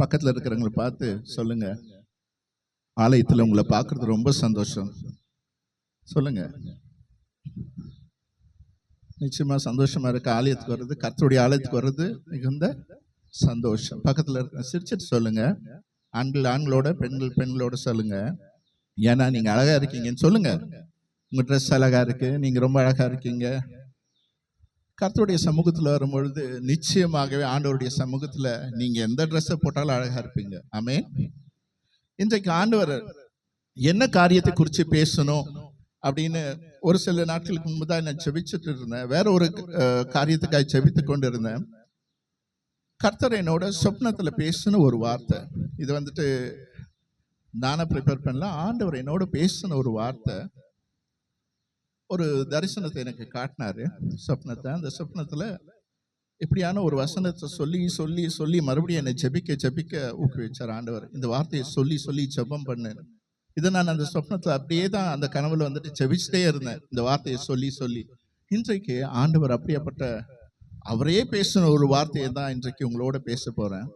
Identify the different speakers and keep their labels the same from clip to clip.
Speaker 1: பக்கத்தில் இருக்கிறவங்களை பார்த்து சொல்லுங்க, ஆலயத்தில் உங்களை பார்க்கறது ரொம்ப சந்தோஷம். சொல்லுங்க. நிச்சயமா சந்தோஷமா இருக்கு. ஆலயத்துக்கு வர்றது, கர்த்தருடைய ஆலயத்துக்கு வர்றது மிகுந்த சந்தோஷம். பக்கத்தில் இருக்க சிரிச்சிட்டு சொல்லுங்க. ஆண்களோட, பெண்களோட சொல்லுங்க. ஏன்னா நீங்க அழகா இருக்கீங்கன்னு சொல்லுங்க. உங்க ட்ரெஸ் அழகா இருக்கு, நீங்க ரொம்ப அழகா இருக்கீங்க. கர்த்தருடைய சமூகத்துல வரும்பொழுது நிச்சயமாகவே ஆண்டவருடைய சமூகத்துல நீங்க எந்த ட்ரெஸ்ஸை போட்டாலும் அழகா இருப்பீங்க. ஆமென். இன்றைக்கு ஆண்டவர் என்ன காரியத்தை குறித்து பேசணும் அப்படின்னு ஒரு சில நாட்களுக்கு முன்பு தான் நான் செபிச்சுட்டு இருந்தேன். வேற ஒரு காரியத்துக்காக செபித்து கொண்டு இருந்தேன். கர்த்தர் என்னோட சொப்னத்துல பேசின ஒரு வார்த்தை, இது வந்துட்டு நானே ப்ரிப்பேர் பண்ணல, ஆண்டவர் என்னோட பேசின ஒரு வார்த்தை, ஒரு தரிசனத்தை எனக்கு காட்டினாரு. சொப்னத்தை, அந்த சொப்னத்துல இப்படியான ஒரு வசனத்தை சொல்லி சொல்லி சொல்லி மறுபடியும் என்னை ஜெபிக்க ஊக்குவிச்சார் ஆண்டவர். இந்த வார்த்தையை சொல்லி சொல்லி ஜெபம் பண்ணு. இதை நான் அந்த சொப்னத்துல அப்படியே தான் அந்த கனவுல வந்துட்டு ஜெபிச்சுட்டே இருந்தேன், இந்த வார்த்தையை சொல்லி சொல்லி. இன்றைக்கு ஆண்டவர் அப்படியேப்பட்ட அவரே பேசின ஒரு வார்த்தையை தான் இன்றைக்கு உங்களோட பேச போறேன்.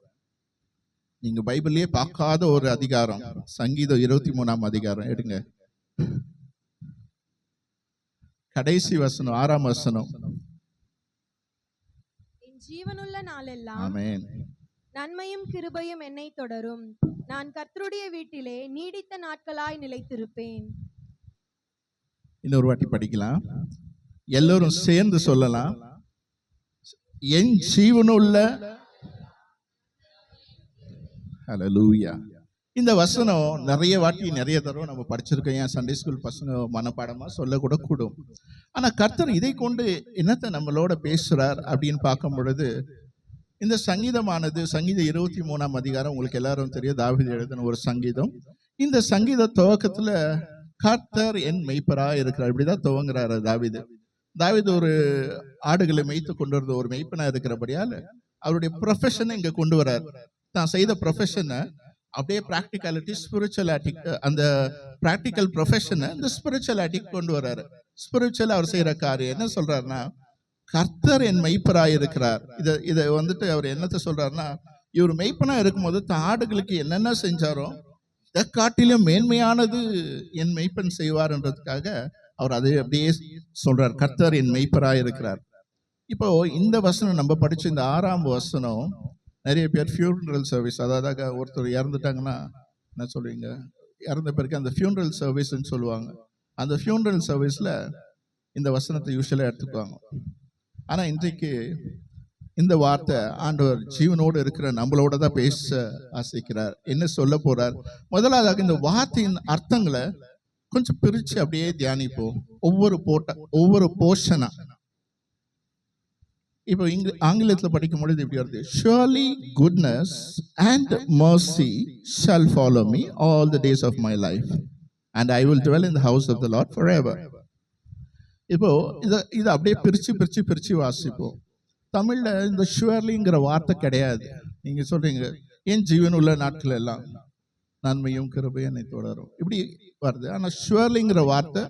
Speaker 1: நீங்க பைபிள்லயே பார்க்காத ஒரு அதிகாரம், சங்கீதம் 23ஆம் அதிகாரம் எடுங்க. கடைசி வசனம், 6ஆம் வசனம்.
Speaker 2: ஜீவனுள்ள நாளெல்லாம்
Speaker 1: ஆமென்,
Speaker 2: நன்மையும் கிருபையும் என்னை தொடரும். நான் கர்த்தருடைய வீட்டிலே நீடித்த நாட்களாய் நிலைத்திருப்பேன்.
Speaker 1: இன்னொரு வாட்டி படிக்கலாம், எல்லோரும் சேர்ந்து சொல்லலாம். என் ஜீவனுள்ள, ஹல்லேலூயா. இந்த வசனம் நிறைய வாட்டி நிறைய தடவை நம்ம படிச்சிருக்கோம். ஏன் சண்டே ஸ்கூல் பசங்க மனப்பாடமா சொல்லக்கூட கூடும். ஆனா கர்த்தர் இதை கொண்டு என்னத்தை நம்மளோட பேசுறார் அப்படின்னு பார்க்கும் பொழுது, இந்த சங்கீதமானது சங்கீதம் 23ஆம் அதிகாரம் உங்களுக்கு எல்லாரும் தெரியும், தாவீது எழுதின ஒரு சங்கீதம். இந்த சங்கீத துவக்கத்துல கர்த்தர் என் மெய்ப்பரா இருக்கிறார், இப்படிதான் துவங்குறாரு தாவீது. தாவீது ஒரு ஆடுகளை மேய்த்து கொண்டு வரது ஒரு மெய்ப்பனா இருக்கிறபடியால் அவருடைய ப்ரொஃபஷனை இங்க கொண்டு வரார். தான் செய்த ப்ரொஃபஷனை அப்படியே பிராக்டிகாலிட்டி, ஸ்பிரிச்சுவலாட்டி, அந்த பிராக்டிக்கல் ப்ரொஃபஷனை இந்த ஸ்பிரிச்சுவலாட்டி கொண்டு வர்றாரு. ஸ்பிரிச்சுவல் அவர் செய்யற காரியம் என்ன சொல்றாருன்னா, கர்த்தர் என் மெய்ப்பராய் இருக்கிறார். இதை வந்துட்டு அவர் என்னத்தை சொல்றாருன்னா, இவர் மெய்ப்பனா இருக்கும்போது தான் ஆடுகளுக்கு என்னென்ன செஞ்சாரோ இதை காட்டிலும் மேன்மையானது என் மெய்ப்பன் செய்வார்ன்றதுக்காக அவர் அதை அப்படியே சொல்றார், கர்த்தர் என் மெய்ப்பராய் இருக்கிறார். இப்போ இந்த வசனம் நம்ம படிச்ச இந்த 6ஆம் வசனம், நிறைய பேர் ஃபியூனரல் சர்வீஸ், அதாவது ஒருத்தர் இறந்துட்டாங்கன்னா என்ன சொல்லுவீங்க, இறந்த பிறகு அந்த ஃபியூனரல் சர்வீஸ்ன்னு சொல்லுவாங்க. அந்த ஃபியூனரல் சர்வீஸில் இந்த வசனத்தை யூஸ்வலாக எடுத்துக்குவாங்க. ஆனால் இன்றைக்கு இந்த வார்த்தை ஆண்டவர் ஜீவனோடு இருக்கிற நம்மளோட தான் பேச ஆசைக்கிறார். என்ன சொல்ல போறார்? முதலாவதாக இந்த வார்த்தையின் அர்த்தங்களை கொஞ்சம் பிரித்து அப்படியே தியானிப்போம், ஒவ்வொரு போர்ஷனா. இப்போ ஆங்கிலத்தில் படிக்கும் பொழுது இப்படி வருது, surely goodness and mercy shall follow me all the days of my life and I will dwell in the house of the Lord forever. இப்போ இதை அப்படியே பிரிச்சு வாசிப்போம். தமிழ்ல இந்த ஷுவர்லிங்கிற வார்த்தை கிடையாது. நீங்க சொல்றீங்க என் ஜீவன் உள்ள நாட்கள் எல்லாம் நன்மையும் கிருபையும் என்னை தொடரும், இப்படி வருது. ஆனா ஷுவர்லிங்கிற வார்த்தை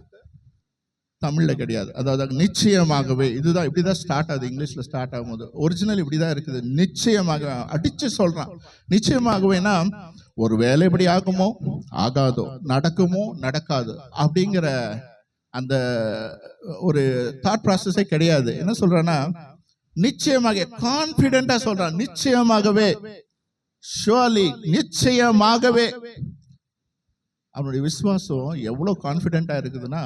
Speaker 1: தமிழ்ல கிடையாது. அதாவது நிச்சயமாகவே, இதுதான் இப்படிதான் ஸ்டார்ட் ஆகுது, இங்கிலீஷ்ல ஸ்டார்ட் ஆகும்போது ஒரிஜினல் இப்படிதான் இருக்குது. நிச்சயமாக அடிச்சு சொல்றான். நிச்சயமாகவேனா ஒரு வேலை எப்படி ஆகுமோ ஆகாதோ, நடக்குமோ நடக்காது அப்படிங்கிற அந்த ஒரு தாட் ப்ராசஸே கிடையாது. என்ன சொல்றான்னா, நிச்சயமாக கான்பிடென்டா சொல்றான், நிச்சயமாகவே, ஷுவர்லி, நிச்சயமாகவே. அவனுடைய விசுவாசம் எவ்வளவு கான்பிடென்டா இருக்குதுன்னா,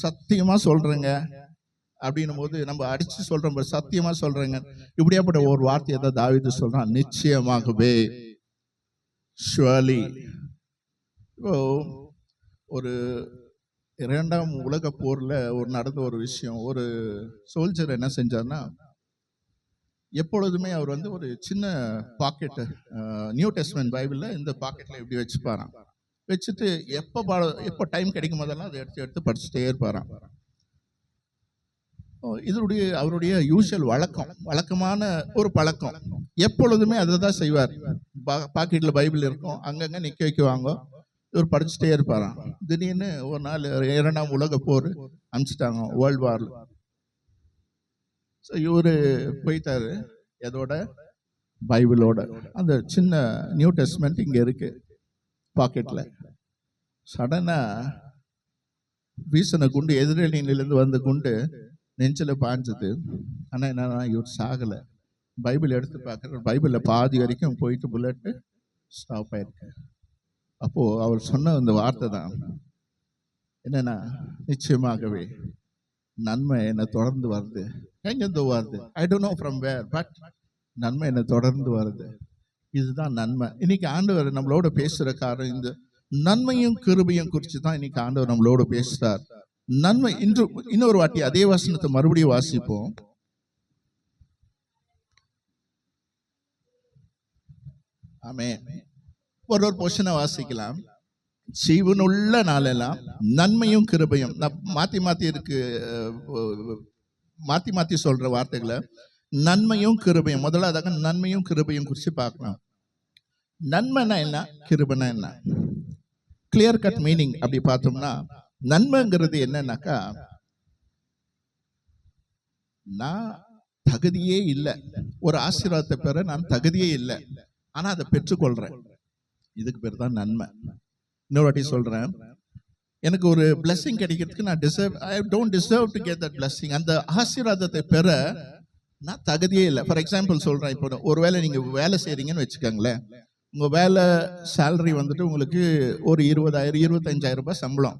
Speaker 1: சத்தியமா சொல்றேங்க அப்படின்னும் போது நம்ம அடிச்சு சொல்றோம், சத்தியமா சொல்றேங்க, இப்படியாப்பட்ட ஒரு வார்த்தையை தான் தாவீது சொல்றான், நிச்சயமாகவே, ஷுவர்லி. இப்போ ஒரு 2ஆம் உலக போர்ல நடந்த ஒரு விஷயம். ஒரு சோல்ஜர் என்ன செஞ்சார்னா, எப்பொழுதுமே அவர் ஒரு சின்ன பாக்கெட், நியூ டெஸ்ட்மென்ட் பைபிள்ல இந்த பாக்கெட்ல இப்படி வச்சுப்பாராம். வச்சுட்டு எப்போ டைம் கிடைக்கும் போதெல்லாம் அதை எடுத்து படிச்சுட்டே இருப்பாராம். அவருடைய யூஷுவல் வழக்கமான ஒரு பழக்கம், எப்பொழுதுமே அதை தான் செய்வார். பாக்கெட்ல பைபிள் இருக்கும், அங்கங்க நிக்க வைக்குவாங்க, இவர் படிச்சுட்டே இருப்பாராம். திடீர்னு ஒரு நாள் 2ஆம் உலக போர் அனுப்பிச்சிட்டாங்க, வேர்ல்டு வார்ல. ஸோ இவரு போயிட்டாரு, எதோட பைபிளோட அந்த சின்ன நியூ டெஸ்ட்மெண்ட் இங்கே இருக்கு பாக்கெட்டில். சடனாக வீசின குண்டு எதிரணியிலிருந்து வந்த குண்டு நெஞ்சில் பாஞ்சது. ஆனால் என்னன்னா இவர் சாகலை. பைபிள் எடுத்து பார்க்குற பைபிளில் பாதி வரைக்கும் போயிட்டு புல்லட்டு ஸ்டாப் ஆயிருக்கு. அப்போது அவர் சொன்ன இந்த வார்த்தை தான் என்னன்னா, நிச்சயமாகவே நன்மை என்னை தொடர்ந்து வருது. எங்கேருந்து வருது? I don't know from where, but நன்மை என்னை தொடர்ந்து வருது. இதுதான் நன்மை. இன்னைக்கு ஆண்டவர் நம்மளோட பேசுகிற காரணம் இந்த நன்மையும் கிருபையும் குறித்து தான் இன்னைக்கு ஆண்டவர் நம்மளோட பேசுகிறார். நன்மை இன்னொரு வாட்டி அதே வசனத்தை மறுபடியும் வாசிப்போம். ஆமென். ஒரு போர்ஷனை வாசிக்கலாம். ஜீவனுள்ள நாளெல்லாம் நன்மையும் கிருபையும். நான் மாத்தி மாத்தி சொல்ற வார்த்தைகளை நன்மையும் கிருபையும். முதலாவதாக நன்மையும் கிருபையும் குறித்து பார்க்கலாம். நன்மைனா என்ன, கிருபைனா என்ன? கிளியர் கட் மீனிங் அப்படி பார்த்தோம்னா, நன்மைங்கிறது என்னன்னாக்கா, நான் தகுதியே இல்லை, ஒரு ஆசீர்வாதத்தை பெற நான் தகுதியே இல்லை, ஆனா அதை பெற்றுக்கொள்றேன். இதுக்கு பேர் தான் நன்மை. இன்னொரு வாட்டி சொல்றேன், எனக்கு ஒரு பிளெஸிங் கிடைக்கிறதுக்கு நான் I don't deserve to get that blessing. அந்த ஆசீர்வாதத்தை பெற நான் தகுதியே இல்லை. ஃபார் எக்ஸாம்பிள் சொல்றேன், இப்போ ஒருவேளை நீங்க வேலை செய்றீங்கன்னு வச்சுக்கோங்களேன். உங்க வேலை சேலரி வந்துட்டு உங்களுக்கு ஒரு 20,000 25,000 ரூபாய் சம்பளம்.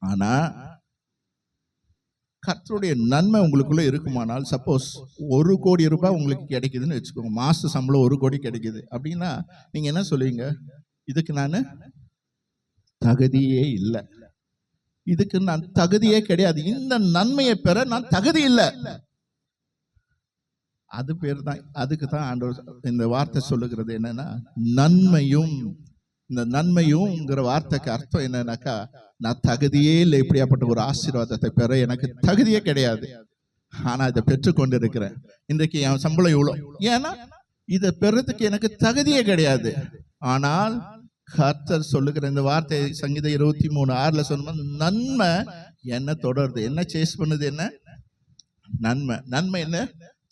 Speaker 1: ஆனா கர்த்தருடைய நன்மை உங்களுக்குள்ள இருக்குமானால், சப்போஸ் 1 கோடி ரூபாய் உங்களுக்கு கிடைக்குதுன்னு வச்சுக்கோங்க, மாச சம்பளம் 1 கோடி கிடைக்குது அப்படின்னா நீங்க என்ன சொல்லுவீங்க? இதுக்கு நான் தகுதியே இல்லை, இதுக்கு நான் தகுதியே கிடையாது, இந்த நன்மையை பெற நான் தகுதி இல்லை. அது பேர் தான், அதுக்கு தான் ஆண்டவர் இந்த வார்த்தை சொல்லுகிறது என்னன்னா நன்மையும். இந்த நன்மையும்ங்கிற வார்த்தைக்கு அர்த்தம் என்னன்னாக்கா, நான் தகுதியே இல்லை, இப்படியாப்பட்ட ஒரு ஆசீர்வாதத்தை பெற எனக்கு தகுதியே கிடையாது, ஆனா இதை பெற்றுக்கொண்டு இருக்கிறேன். இன்றைக்கு என் சம்பளம் இவ்வளோ, ஏன்னா இதை பெறதுக்கு எனக்கு தகுதியே கிடையாது. ஆனால் கர்த்தர் சொல்லுகிற இந்த வார்த்தை சங்கீதம் 23:6 சொன்ன நன்மை என்ன தொடருது, என்ன சேஸ் பண்ணுது, என்ன நன்மை. நன்மை என்ன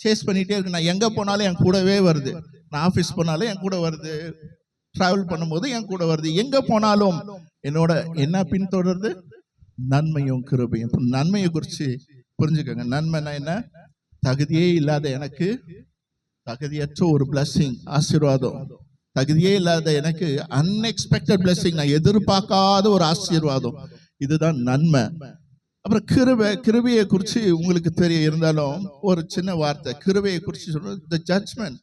Speaker 1: சேஸ் பண்ணிட்டே இருக்கு. நான் எங்க போனாலும் என் கூடவே வருது. நான் ஆபீஸ் போனாலும் என் கூட வருது, டிராவல் பண்ணும்போது என் கூட வருது. எங்க போனாலும் என்னோட என்ன பின்தொடருது? நன்மையும் கிருபையும். நன்மையை குறித்து புரிஞ்சுக்கோங்க. நன்மைனா என்ன? தகுதியே இல்லாத எனக்கு தகுதியற்ற ஒரு பிளஸிங், ஆசீர்வாதம். தகுதியே இல்லாத எனக்கு அன்எக்ஸ்பெக்டட் பிளஸிங், நான் எதிர்பார்க்காத ஒரு ஆசீர்வாதம். இதுதான் நன்மை. அப்புறம் கிருபையை குறித்து உங்களுக்கு தெரிய இருந்தாலும் ஒரு சின்ன வார்த்தை கிருபையை குறித்து சொல்றது, தி ஜட்ஜ்மெண்ட்.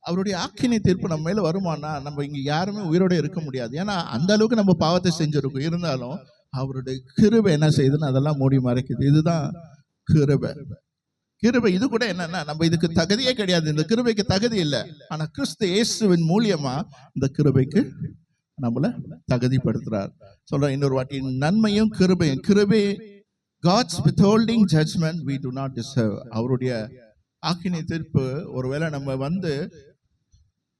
Speaker 1: அவருடைய ஆக்கினை தீர்ப்பு நம்ம மேல வருமானா நம்ம இங்க யாருமே உயிரோட இருக்க முடியாது. ஏன்னா அந்த அளவுக்கு நம்ம பாவத்தை செஞ்சிருக்கோம். இருந்தாலும் அவருடைய கிருபை என்ன செய்யுதுன்னு அதெல்லாம் மூடி மறைக்குது. இதுதான் கிருபை. கிருபை இது கூட என்னன்னா, நம்ம இதுக்கு தகுதியே கிடையாது, இந்த கிருபைக்கு தகுதி இல்லை. ஆனா கிறிஸ்து இயேசுவின் மூலியமா இந்த கிருபைக்கு நம்மள தகுதிப்படுத்துறார். சொல்ற இன்னொரு வாட்டி, நன்மையும் கிருபையும். கிருபை God's withholding judgment we do not deserve. அவருடைய ஆக்கினை தீர்ப்பு, ஒருவேளை நம்ம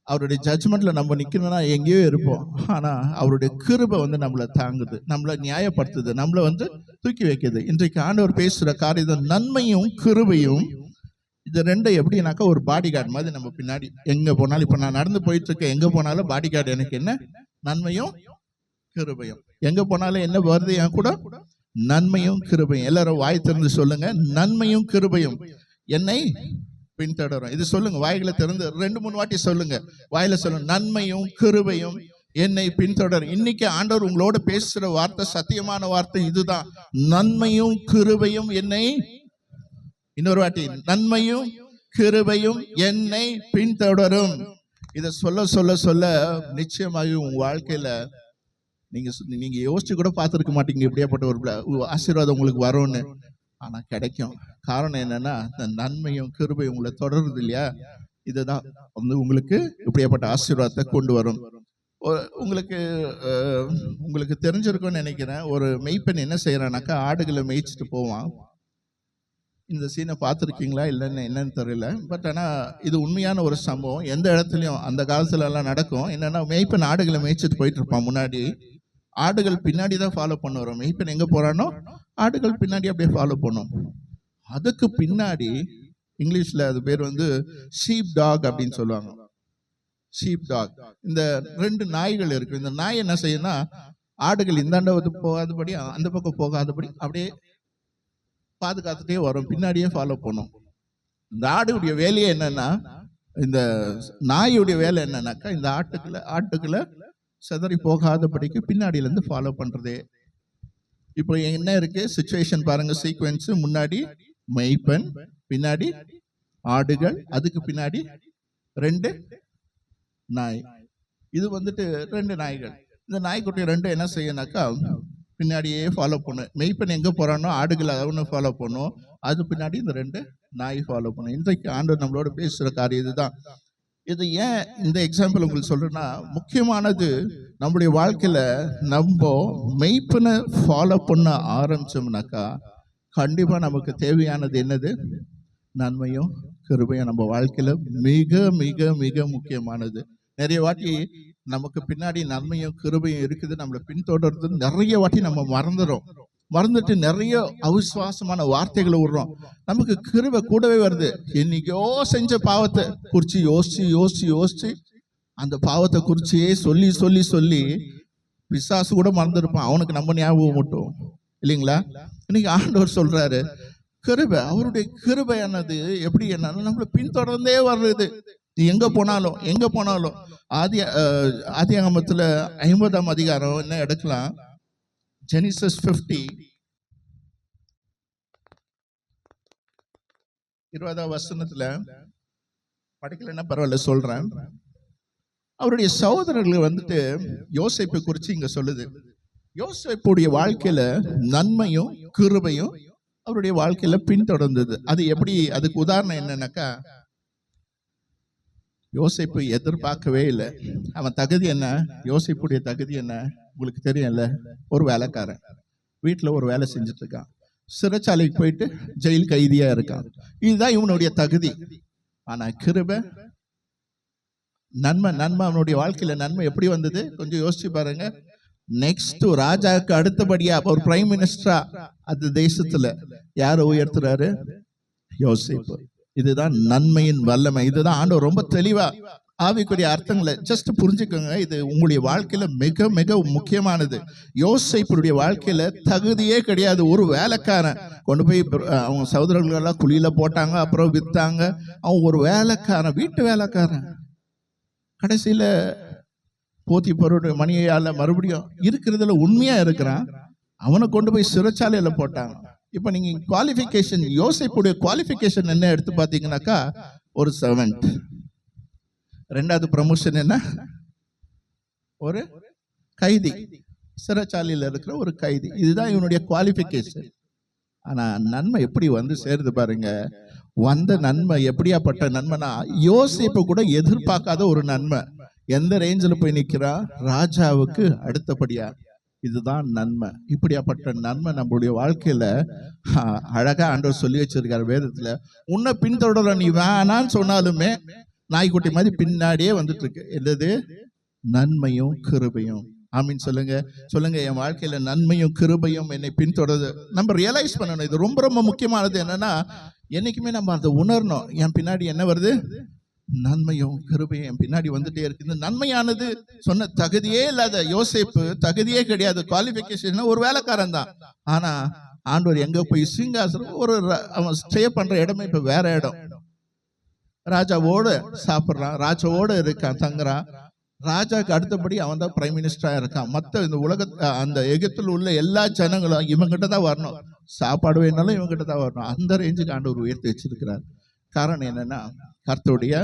Speaker 1: அவருடைய ஜட்ஜ்மெண்ட்ல நம்ம நிக்கணும்னா எங்கேயோ இருப்போம். ஆனா அவருடைய கிருபை நம்மளை தாங்குது, நம்மளை நியாயப்படுத்துது, நம்மளை தூக்கி வைக்குது. இன்றைக்கு ஆண்டவர் பேசுற காரியம் நன்மையும் கிருபையும். இது ரெண்டும் எப்படின்னாக்கா, ஒரு பாடி கார்டு மாதிரி நம்ம பின்னாடி எங்க போனாலும். இப்ப நான் நடந்து போயிட்டு இருக்கேன், எங்க போனாலும் பாடி கார்டு எனக்கு என்ன? நன்மையும் கிருபையும். எங்க போனாலும் என்ன வருது என் கூட? நன்மையும் கிருபையும். எல்லாரும் வாய் திறந்து சொல்லுங்க, நன்மையும் கிருபையும் என்னை பின்தொடரும். இது சொல்லுங்க, வாய்களை திறந்து 2-3 வாட்டி சொல்லுங்க, வாயில சொல்லுங்க, நன்மையும் கிருபையும் என்னை பின்தொடரும். இன்னைக்கு ஆண்டவர் உங்களோட பேசுற வார்த்தை சத்தியமான வார்த்தை இதுதான். நன்மையும் கிருபையும் என்னை, இன்னொரு வாட்டி, நன்மையும் கிருபையும் என்னை பின்தொடரும். இதை சொல்ல சொல்ல சொல்ல நிச்சயமாக உங்க வாழ்க்கையில நீங்க யோசிச்சு கூட பார்த்துருக்க மாட்டீங்க இப்படியாப்பட்ட ஒரு ஆசீர்வாதம் உங்களுக்கு வரும்னு. ஆனா கிடைக்கும். காரணம் என்னன்னா, இந்த நன்மையும் கிருபையும் உங்களை தொடருது இல்லையா? இதுதான் உங்களுக்கு இப்படியாப்பட்ட ஆசீர்வாதத்தை கொண்டு வரும். உங்களுக்கு தெரிஞ்சிருக்கும்னு நினைக்கிறேன். ஒரு மெய்ப்பெண் என்ன செய்யறானாக்கா, ஆடுகளை மேய்ச்சிட்டு போவான். இந்த சீனை பார்த்துருக்கீங்களா இல்லைன்னு என்னன்னு தெரியல. பட் ஆனால் இது உண்மையான ஒரு சம்பவம். எந்த இடத்துலையும் அந்த காலத்துல எல்லாம் நடக்கும். என்னன்னா, மெய்ப்பெண் ஆடுகளை மேய்ச்சிட்டு போயிட்டு இருப்பான். முன்னாடி ஆடுகள் பின்னாடி தான் ஃபாலோ பண்ண வரும். மெய்ப்பெண் எங்க போறானோ ஆடுகள் பின்னாடி அப்படியே ஃபாலோ பண்ணும். அதுக்கு பின்னாடி இங்கிலீஷ்ல அது பேர் வந்து ஷீப் டாக் அப்படின்னு சொல்லுவாங்க. Sheep dog. இந்த 2 நாய்கள் இருக்கு. இந்த நாய் என்ன செய்யும்னா, ஆடுகள் இந்தாண்ட போகாதபடி அந்த பக்கம் போகாதபடி அப்படியே பாதுகாத்துட்டே வரும், பின்னாடியே ஃபாலோ பண்ணும். இந்த ஆடுடைய வேலையே என்னன்னா, இந்த நாயுடைய வேலை என்னன்னாக்கா, இந்த ஆட்டுக்குள்ள சிதறி போகாதபடிக்கு பின்னாடியில இருந்து ஃபாலோ பண்றதே. இப்போ என்ன இருக்கு சிச்சுவேஷன் பாருங்க, சீக்வென்ஸ். முன்னாடி மெய்ப்பன், பின்னாடி ஆடுகள், அதுக்கு பின்னாடி 2 நாய். இது வந்துட்டு 2 நாய்கள். இந்த நாய்க்குட்டி 2 என்ன செய்யனாக்கா பின்னாடியே ஃபாலோ பண்ணும். மெய்ப்பன் எங்க போறானோ ஆடுகள் அவனு ஃபாலோ பண்ணும், அது பின்னாடி இந்த 2 நாய் ஃபாலோ பண்ணும். இன்றைக்கு ஆண்டவர் நம்மளோட பேசுற காரியம் இதுதான். இது ஏன் இந்த எக்ஸாம்பிள் உங்களுக்கு சொல்றேன்னா, முக்கியமானது நம்முடைய வாழ்க்கையில நம்ம மெய்ப்பனை ஃபாலோ பண்ண ஆரம்பிச்சோம்னாக்கா கண்டிப்பா நமக்கு தேவையானது என்னது? நன்மையும் கிருபையும் நம்ம வாழ்க்கையில மிக மிக மிக முக்கியமானது. நிறைய வாட்டி நமக்கு பின்னாடி நன்மையும் கிருபையும் இருக்குது, நம்மளை பின்தொடர்றது நிறைய வாட்டி நம்ம மறந்துட்டு நிறைய அவிசுவாசமான வார்த்தைகளை விடுறோம். நமக்கு கிருபை கூடவே வருது. என்னைக்கோ செஞ்ச பாவத்தை குறிச்சு யோசிச்சு அந்த பாவத்தை குறிச்சியே சொல்லி பிசாசு கூட மறந்துருப்பான், அவனுக்கு நம்ம ஞாபகம் மட்டும் இல்லைங்களா? இன்னைக்கு ஆண்டவர் சொல்றாரு, கிருபை, அவருடைய கிருபையானது எப்படி என்னன்னா நம்மளை பின்தொடர்ந்தே வர்றது. எங்க போனாலும் ஆதியாகமத்துல 50ஆம் அதிகாரம் என்ன எடுக்கலாம், ஜெனிசிஸ் 50 20ஆம் வசனத்துல படிக்கலன்னா பரவாயில்ல சொல்றேன். அவருடைய சகோதரர்கள் வந்துட்டு யோசேப்பை குறிச்சு இங்க சொல்லுது. யோசேப்புடைய வாழ்க்கையில நன்மையும் கிருபையும் அவருடைய வாழ்க்கையில பின்தொடர்ந்தது. அது எப்படி? அதுக்கு உதாரணம் என்னன்னாக்கா, யோசேப்பு எதிர்பார்க்கவே இல்லை. அவன் தகுதி என்ன? யோசேப்புடைய தகுதி என்ன உங்களுக்கு தெரியும்ல? ஒரு வேலைக்காரன், வீட்டுல ஒரு வேலை செஞ்சுட்டு இருக்கான், சிறைச்சாலைக்கு போயிட்டு ஜெயில் கைதியா இருக்கான். இதுதான் இவனுடைய தகுதி. ஆனா கிருபை, நன்மை அவனுடைய வாழ்க்கையில நன்மை எப்படி வந்தது கொஞ்சம் யோசிச்சு பாருங்க. நெக்ஸ்ட் ராஜாவுக்கு அடுத்தபடியா ஒரு பிரைம் மினிஸ்டரா அந்த தேசத்துல யாரை உயர்த்துறாரு? யோசேப்பு. இதுதான் நன்மையின் வல்லமை. இதுதான் ஆண்டவர் ரொம்ப தெளிவா ஆவிக்குரிய அர்த்தங்களை ஜஸ்ட் புரிஞ்சுக்கோங்க. இது உங்களுடைய வாழ்க்கையில மிக மிக முக்கியமானது. யோசேப்புடைய வாழ்க்கையில தகுதியே கிடையாது. ஒரு வேலைக்காரன் கொண்டு போய் அவங்க சகோதரர்கள் எல்லாம் குழியில போட்டாங்க, அப்புறம் வித்தாங்க. அவன் ஒரு வேலைக்காரன், வீட்டு வேலைக்காரன். கடைசியில போத்திபாருடைய மணியால மறுபடியும் இருக்கிறதுல உண்மையா இருக்கிறான், அவனை கொண்டு போய் சிறைச்சாலையில போட்டாங்க. இப்ப நீங்க குவாலிஃபிகேஷன், யோசேப்புடைய குவாலிஃபிகேஷன் என்ன எடுத்து பாத்தீங்கன்னாக்கா, ஒரு சர்வெண்ட். 2வது ப்ரமோஷன் என்ன? ஒரு கைதி, சிறைச்சாலையில இருக்கிற ஒரு கைதி. இதுதான் இவனுடைய குவாலிஃபிகேஷன். ஆனா நன்மை எப்படி வந்து சேருது பாருங்க. வந்த நன்மை எப்படியாப்பட்ட நன்மைனா, யோசேப்பு கூட எதிர்பார்க்காத ஒரு நன்மை. எந்த ரேஞ்சில் போய் நிக்கிறா? ராஜாவுக்கு அடுத்தபடியா. இதுதான் நன்மை. இப்படியாப்பட்ட நன்மை நம்மளுடைய வாழ்க்கையில அழகா ஆண்டவர் சொல்லி வச்சிருக்காரு வேதத்துல. உன்னை பின்தொடர நீ வேணான்னு சொன்னாலுமே நாய்க்குட்டி மாதிரி பின்னாடியே வந்துட்டு இருக்கு. என்னது? நன்மையும் கிருபையும். ஆமீன் சொல்லுங்க. என் வாழ்க்கையில நன்மையும் கிருபையும் என்னை பின்தொடருது. நம்ம ரியலைஸ் பண்ணணும். இது ரொம்ப ரொம்ப முக்கியமானது. என்னன்னா, என்னைக்குமே நம்ம அதை உணரணும். என் பின்னாடி என்ன வருது? நன்மையும் கிருபையும் என் பின்னாடி வந்துட்டே இருக்கு. இந்த நன்மையானது சொன்ன தகுதியே இல்லாத யோசேப்பு, தகுதியே கிடையாது, குவாலிஃபிகேஷன் ஒரு வேலைக்காரன் தான். ஆனா ஆண்டவர் எங்க போய் சிங்காசனம், ஒரு அவன் ஸ்டே பண்ற இடமே இப்ப வேற இடம். ராஜாவோட சாப்பிடுறான், ராஜாவோட இருக்கான், தங்குறான். ராஜாக்கு அடுத்தபடி அவன் தான் பிரைம் மினிஸ்டரா இருக்கான். மற்ற இந்த உலக அந்த எகிப்தில் உள்ள எல்லா ஜனங்களும் இவங்கிட்ட தான் வரணும், சாப்பாடு வேணாலும் இவங்கிட்ட தான் வரணும். அந்த ரேஞ்சுக்கு ஆண்டவர் உயர்த்தி வச்சிருக்கிறார். காரணம் என்னன்னா, கர்த்தருடைய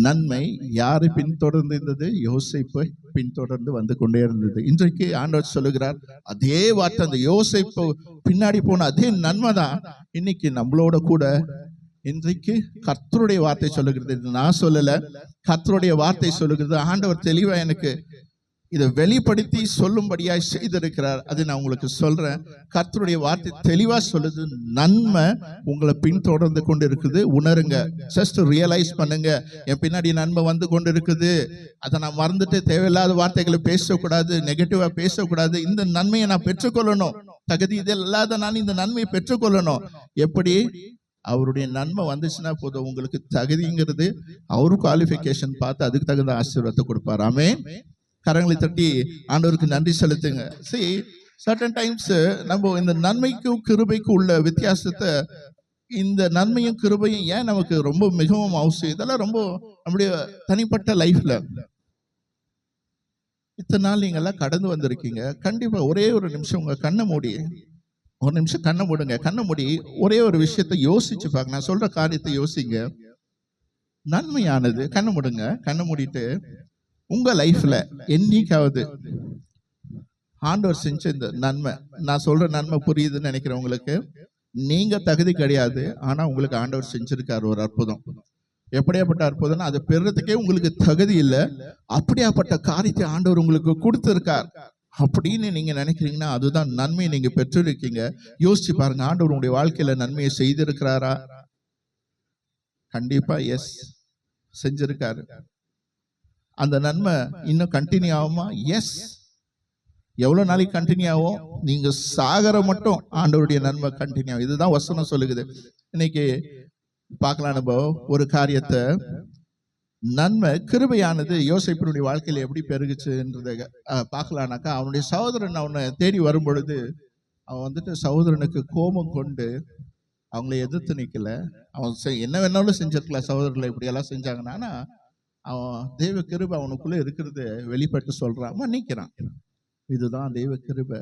Speaker 1: நன்மை யாரை பின்தொடர்ந்து இருந்தது? யோசேப்பை பின்தொடர்ந்து வந்து கொண்டே இருந்தது. இன்றைக்கு ஆண்டவர் சொல்லுகிறார், அதே வார்த்தை, அந்த யோசேப்பு பின்னாடி போன அதே நன்மை தான் இன்னைக்கு நம்மளோட கூட. இன்றைக்கு கர்த்தருடைய வார்த்தை சொல்லுகிறது. இது நான் சொல்லல, கர்த்தருடைய வார்த்தை சொல்லுகிறது. ஆண்டவர் தெளிவா எனக்கு இதை வெளிப்படுத்தி சொல்லும்படியாய் செய்திருக்கிறார். அது நான் உங்களுக்கு சொல்றேன். கர்த்தருடைய வார்த்தை தெளிவா சொல்லுது, நன்மை உங்களை பின்தொடர்ந்து கொண்டு இருக்குது. உணருங்க, ஜஸ்ட் ரியலைஸ் பண்ணுங்க, என் பின்னாடி நன்மை வந்து கொண்டு இருக்குது. அதை நான் மறந்துட்டு தேவையில்லாத வார்த்தைகளை பேசக்கூடாது, நெகட்டிவா பேசக்கூடாது. இந்த நன்மையை நான் பெற்றுக்கொள்ளணும். தகுதி இது இல்லாத நான் இந்த நன்மையை பெற்றுக்கொள்ளணும். எப்படி? அவருடைய நன்மை வந்துச்சுன்னா போதும், உங்களுக்கு தகுதிங்கிறது அவரு குவாலிஃபிகேஷன் பார்த்து அதுக்கு தகுந்த ஆசீர்வாதத்தை கொடுப்பார். ஆமென். கரங்களை தட்டி ஆண்டவருக்கு நன்றி செலுத்துங்க. See, certain times நம்ம இந்த நன்மைக்கும் கிருபைக்கும் உள்ள வித்தியாசத்தை, இந்த நன்மையும் கிருபையும் ஏன் நமக்கு ரொம்ப மிகவும் அவசியம், இதெல்லாம் ரொம்ப நம்முடைய தனிப்பட்ட லைஃப்ல இத்தனை நாள் நீங்க எல்லாம் கடந்து வந்திருக்கீங்க. கண்டிப்பா ஒரே ஒரு நிமிஷம் உங்க கண்ணை மூடி, ஒரு நிமிஷம் கண்ணை மூடுங்க. கண்ணை மூடி ஒரே ஒரு விஷயத்தை யோசிச்சு பாக்க, நான் சொல்ற காரியத்தை யோசிங்க. நன்மையானது, கண்ணை மூடுங்க. கண்ணை மூடிட்டு உங்க லைஃப்ல என்னைக்காவது ஆண்டவர் செஞ்ச இந்த நன்மை, நான் சொல்ற நன்மை புரியுதுன்னு நினைக்கிறேன் உங்களுக்கு. நீங்க தகுதி கிடையாது, ஆனா உங்களுக்கு ஆண்டவர் செஞ்சிருக்காரு ஒரு அற்புதம். எப்படியாப்பட்ட அற்புதம்னா அது பெறதுக்கே உங்களுக்கு தகுதி இல்லை, அப்படியாப்பட்ட காரியத்தை ஆண்டவர் உங்களுக்கு கொடுத்திருக்கார் அப்படின்னு நீங்க நினைக்கிறீங்கன்னா அதுதான் நன்மை நீங்க பெற்றிருக்கீங்க. யோசிச்சு பாருங்க, ஆண்டவர் உங்களுடைய வாழ்க்கையில நன்மையை செய்திருக்கிறாரா? கண்டிப்பா எஸ், செஞ்சிருக்காரு. அந்த நன்மை இன்னும் கண்டினியூ ஆகுமா? எஸ். எவ்வளவு நாளைக்கு கண்டினியூ ஆகும்? நீங்க சாகர மட்டும் ஆண்டவருடைய நன்மை கண்டினியூ ஆகும். இதுதான் வசனம் சொல்லுகிறது. இன்னைக்கு பார்க்கலாம் நம்ம ஒரு காரியத்தை. நன்மை கிருபையானது யோசேப்பினுடைய வாழ்க்கையில எப்படி பெருகுச்சுன்றத பார்க்கலானாக்கா, அவனுடைய சகோதரன் அவனை தேடி வரும் பொழுது அவன் வந்துட்டு சகோதரனுக்கு கோபம் கொண்டு அவங்களை எதிர்த்து நிக்கல. அவன் என்ன வேணாலும் செஞ்சிருக்கலாம், சகோதரர்களை இப்படி எல்லாம் செஞ்சாங்கன்னா. ஆனா அவன் தெய்வ கிருபை அவனுக்குள்ள இருக்கிறது வெளிப்பட்டு சொல்றான், மன்னிக்கிறான். இதுதான் தெய்வ கிருபை